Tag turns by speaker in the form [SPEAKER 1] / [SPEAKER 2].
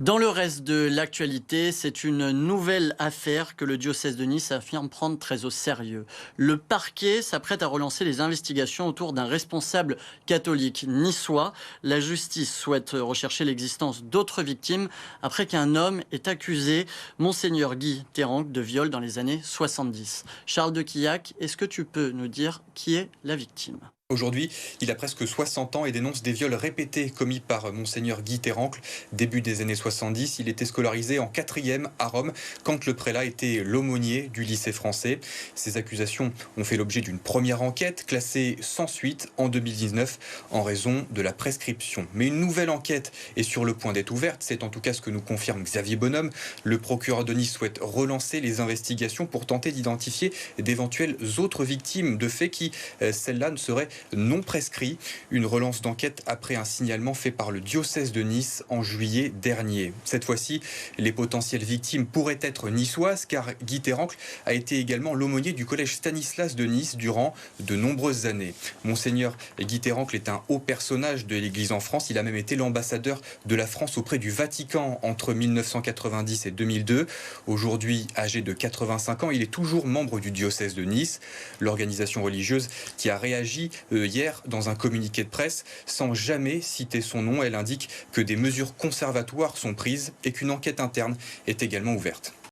[SPEAKER 1] Dans le reste de l'actualité, c'est une nouvelle affaire que le diocèse de Nice affirme prendre très au sérieux. Le parquet s'apprête à relancer les investigations autour d'un responsable catholique niçois. La justice souhaite rechercher l'existence d'autres victimes après qu'un homme ait accusé Monseigneur Guy Terranque de viol dans les années 70. Charles de Quillac, est-ce que tu peux nous dire qui est la victime?
[SPEAKER 2] Aujourd'hui, il a presque 60 ans et dénonce des viols répétés commis par Monseigneur Guy Terrancle. Début des années 70, il était scolarisé en 4e à Rome quand le prélat était l'aumônier du lycée français. Ces accusations ont fait l'objet d'une première enquête classée sans suite en 2019 en raison de la prescription. Mais une nouvelle enquête est sur le point d'être ouverte. C'est en tout cas ce que nous confirme Xavier Bonhomme. Le procureur de Nice souhaite relancer les investigations pour tenter d'identifier d'éventuelles autres victimes de faits qui, celles-là, ne seraient non prescrit. Une relance d'enquête après un signalement fait par le diocèse de Nice en juillet dernier. Cette fois-ci, les potentielles victimes pourraient être niçoises car Guy Terrancle a été également l'aumônier du collège Stanislas de Nice durant de nombreuses années. Monseigneur Guy Terrancle est un haut personnage de l'Église en France. Il a même été l'ambassadeur de la France auprès du Vatican entre 1990 et 2002. Aujourd'hui, âgé de 85 ans, il est toujours membre du diocèse de Nice, l'organisation religieuse qui a réagi hier dans un communiqué de presse sans jamais citer son nom. Elle indique que des mesures conservatoires sont prises et qu'une enquête interne est également ouverte.